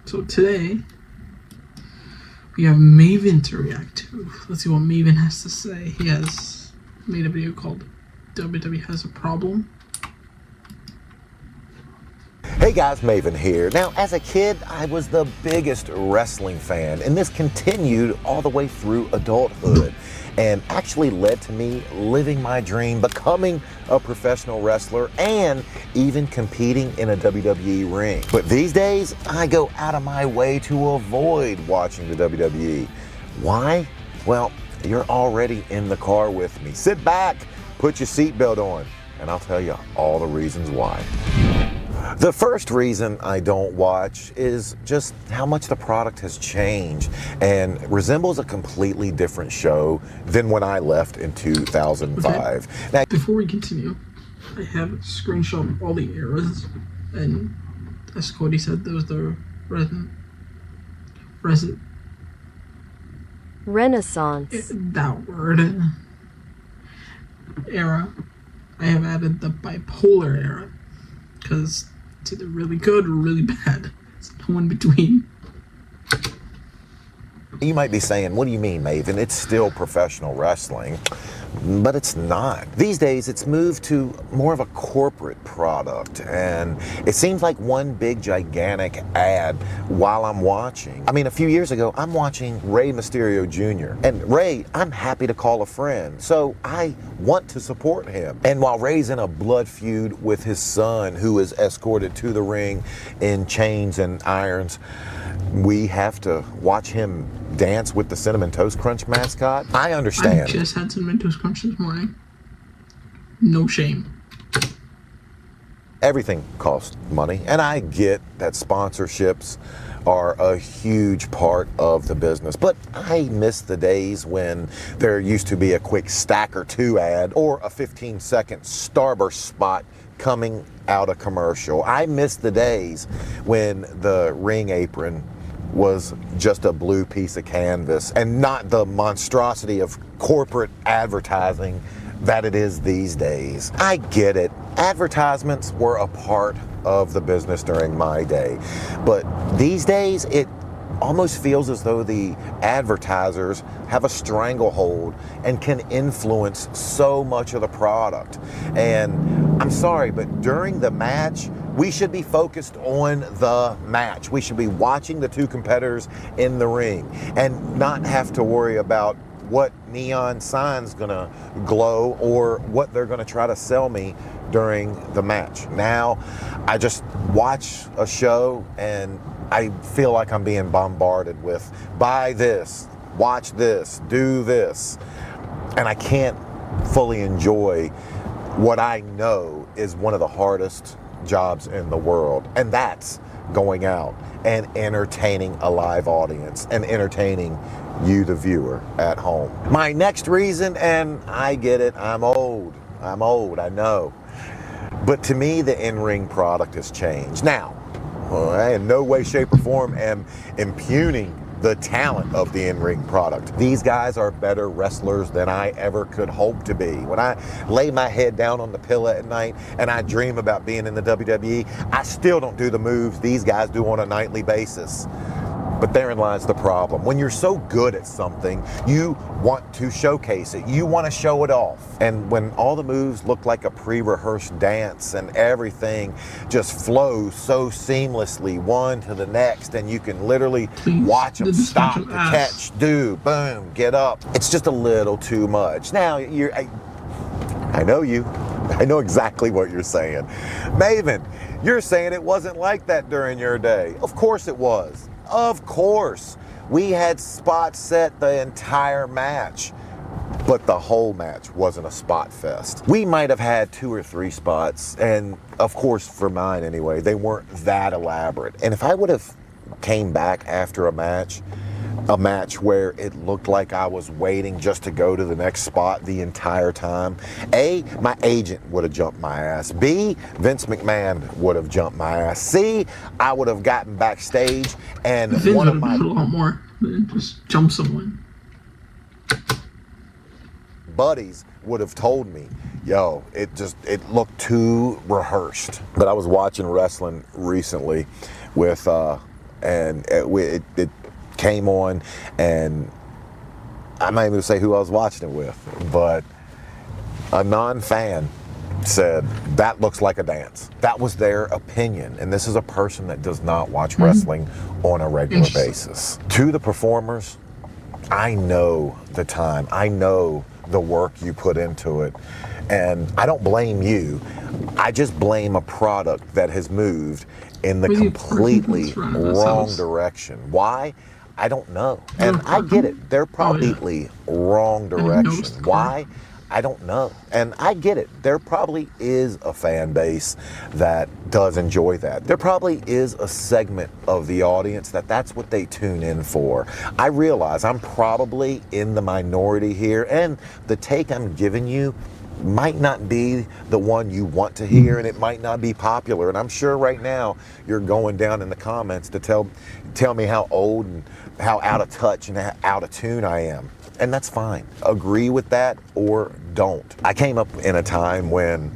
So today, we have Maven to react to. Let's see what Maven has to say. He has made a video called WWE Has a Problem. Hey guys, Maven here. Now, as a kid, I was the biggest wrestling fan, and this continued all the way through adulthood and actually led to me living my dream, becoming a professional wrestler and even competing in a WWE ring. But these days, I go out of my way to avoid watching the WWE. Why? Well, you're already in the car with me. Sit back, put your seatbelt on, and I'll tell you all the reasons why. The first reason I don't watch is just how much the product has changed and resembles a completely different show than when I left in 2005. Okay. Now, before we continue, I have a screenshot of all the eras, and as Cody said, those are the Renaissance. That word. Era. I have added the bipolar era, because it's either really good or really bad. It's no in between. you might be saying, what do you mean, Maven? It's still professional wrestling. But it's not. These days, it's moved to more of a corporate product, and it seems like one big, gigantic ad while I'm watching. I mean, a few years ago, I'm watching Rey Mysterio Jr., and Rey, I'm happy to call a friend, so I want to support him. And while Rey's in a blood feud with his son, who is escorted to the ring in chains and irons, we have to watch him dance with the Cinnamon Toast Crunch mascot. I understand. I just had Cinnamon Toast Crunch this morning. No shame. Everything costs money, and I get that sponsorships are a huge part of the business, but I miss the days when there used to be a quick stack or two ad or a 15-second Starburst spot coming out a commercial. I miss the days when the ring apron was just a blue piece of canvas and not the monstrosity of corporate advertising that it is these days. I get it. Advertisements were a part of the business during my day, but these days it almost feels as though the advertisers have a stranglehold and can influence so much of the product. And I'm sorry, but during the match, we should be focused on the match. We should be watching the two competitors in the ring and not have to worry about what neon sign's gonna glow or what they're gonna try to sell me during the match. Now, I just watch a show and I feel like I'm being bombarded with, buy this, watch this, do this. And I can't fully enjoy what I know is one of the hardest jobs in the world, and that's going out and entertaining a live audience and entertaining you, the viewer, at home. My next reason, and I get it, I'm old, I know. But to me, the in-ring product has changed. Now, I in no way, shape, or form am impugning the talent of the in-ring product. These guys are better wrestlers than I ever could hope to be. When I lay my head down on the pillow at night and I dream about being in the WWE, I still don't do the moves these guys do on a nightly basis. But therein lies the problem. When you're so good at something, you want to showcase it. You want to show it off. And when all the moves look like a pre-rehearsed dance and everything just flows so seamlessly one to the next, and you can literally watch them stop to catch, do, boom, get up. It's just a little too much. Now, I know you. I know exactly what you're saying. Maven, you're saying it wasn't like that during your day. Of course it was. Of course, we had spots set the entire match, but the whole match wasn't a spot fest. We might have had 2 or 3 spots, and of course, for mine anyway, they weren't that elaborate. And if I would have came back after a match where it looked like I was waiting just to go to the next spot the entire time, A, my agent would have jumped my ass. B, Vince McMahon would have jumped my ass. C, I would have gotten backstage and Vince one of my... a lot more than just jump someone. buddies would have told me, yo, it looked too rehearsed. But I was watching wrestling recently with, and it came on, and I'm not even gonna say who I was watching it with, but a non-fan said, that looks like a dance. That was their opinion. And this is a person that does not watch wrestling on a regular basis. To the performers, I know the time. I know the work you put into it. And I don't blame you. I just blame a product that has moved in the completely wrong direction. Why? I don't know. And I get it. They're probably wrong direction. Why? I don't know. And I get it. There probably is a fan base that does enjoy that. There probably is a segment of the audience that's what they tune in for. I realize I'm probably in the minority here, and the take I'm giving you might not be the one you want to hear, and it might not be popular. And I'm sure right now you're going down in the comments to tell me how old and how out of touch and how out of tune I am. And that's fine. Agree with that or don't. I came up in a time when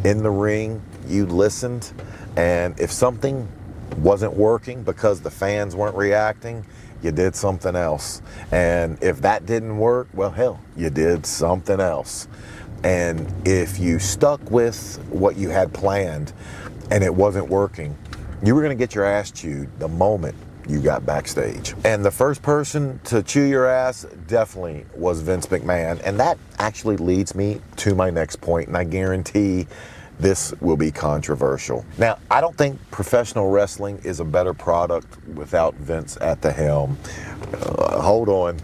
in the ring you listened, and if something wasn't working because the fans weren't reacting, you did something else. And if that didn't work, well, hell, you did something else. And if you stuck with what you had planned and it wasn't working, you were going to get your ass chewed the moment you got backstage. And the first person to chew your ass definitely was Vince McMahon. And that actually leads me to my next point, and I guarantee this will be controversial. Now, I don't think professional wrestling is a better product without Vince at the helm. Hold on,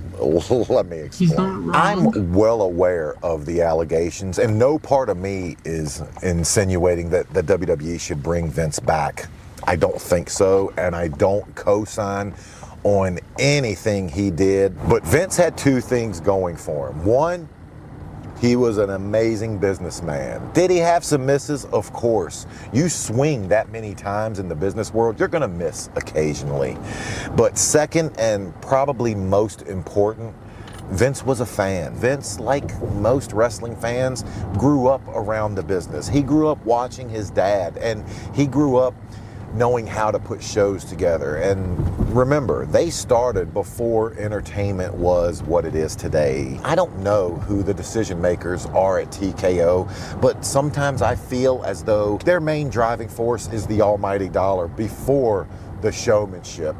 let me explain. He's not wrong. I'm well aware of the allegations, and no part of me is insinuating that the WWE should bring Vince back. I don't think so, and I don't co-sign on anything he did. But Vince had two things going for him. One, he was an amazing businessman. Did he have some misses? Of course. You swing that many times in the business world, you're gonna miss occasionally. But second, and probably most important, Vince was a fan. Vince, like most wrestling fans, grew up around the business. He grew up watching his dad, and he grew up knowing how to put shows together. And remember, they started before entertainment was what it is today. I don't know who the decision makers are at TKO, but sometimes I feel as though their main driving force is the almighty dollar before the showmanship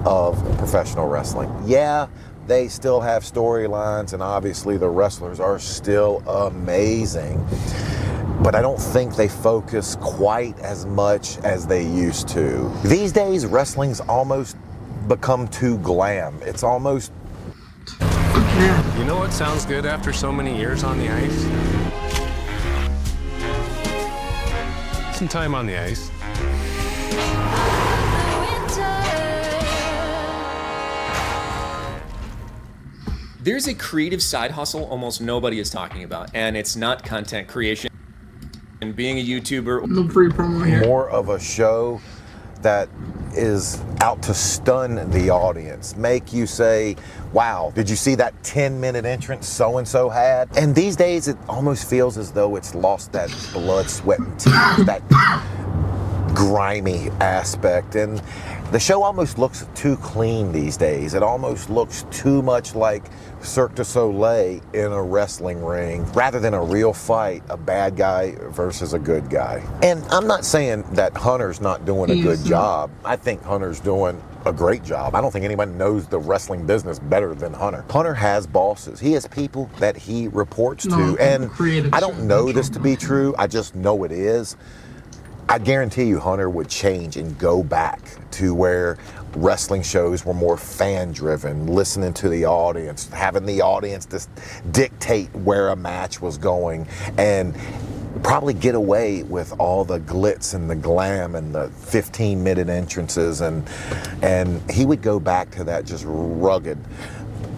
of professional wrestling. Yeah, they still have storylines, and obviously the wrestlers are still amazing. But I don't think they focus quite as much as they used to. These days, wrestling's almost become too glam. It's almost... You know what sounds good after so many years on the ice? Some time on the ice. There's a creative side hustle almost nobody is talking about, and it's not content creation. And being a YouTuber. No free promo here. More of a show that is out to stun the audience, make you say, wow, did you see that 10-minute entrance so-and-so had? And these days it almost feels as though it's lost that blood, sweat, and tears, that grimy aspect. And the show almost looks too clean these days. It almost looks too much like Cirque du Soleil in a wrestling ring rather than a real fight, a bad guy versus a good guy. And I'm not saying that Hunter's not doing a good job. I think Hunter's doing a great job. I don't think anyone knows the wrestling business better than Hunter. Hunter has bosses. He has people that he reports to. And I don't know this to be true. I just know it is. I guarantee you Hunter would change and go back to where wrestling shows were more fan-driven, listening to the audience, having the audience just dictate where a match was going, and probably get away with all the glitz and the glam and the 15-minute entrances, and he would go back to that just rugged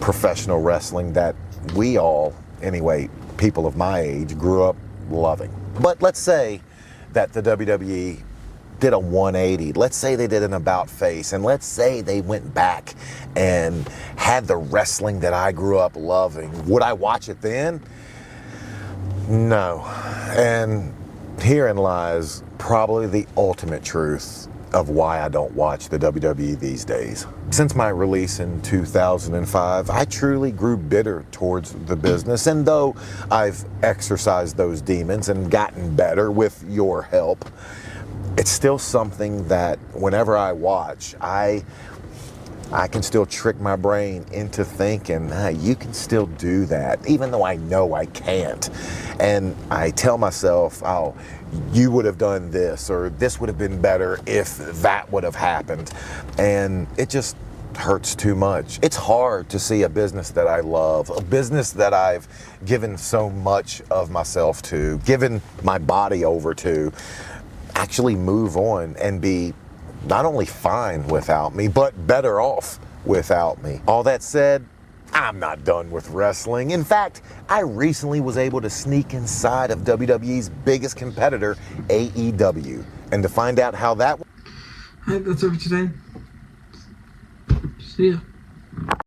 professional wrestling that we all, anyway, people of my age, grew up loving. But let's say that the WWE did a 180. Let's say they did an about face, and let's say they went back and had the wrestling that I grew up loving. Would I watch it then? No. And herein lies probably the ultimate truth of why I don't watch the WWE these days. Since my release in 2005, I truly grew bitter towards the business, and though I've exorcised those demons and gotten better with your help, it's still something that whenever I watch, I can still trick my brain into thinking, hey, you can still do that, even though I know I can't. And I tell myself, oh, you would have done this, or this would have been better if that would have happened. And it just hurts too much. It's hard to see a business that I love, a business that I've given so much of myself to, given my body over to, actually move on and be not only fine without me, but better off without me. All that said, I'm not done with wrestling. In fact, I recently was able to sneak inside of WWE's biggest competitor, AEW. And to find out how that... Alright, that's it for today. See ya.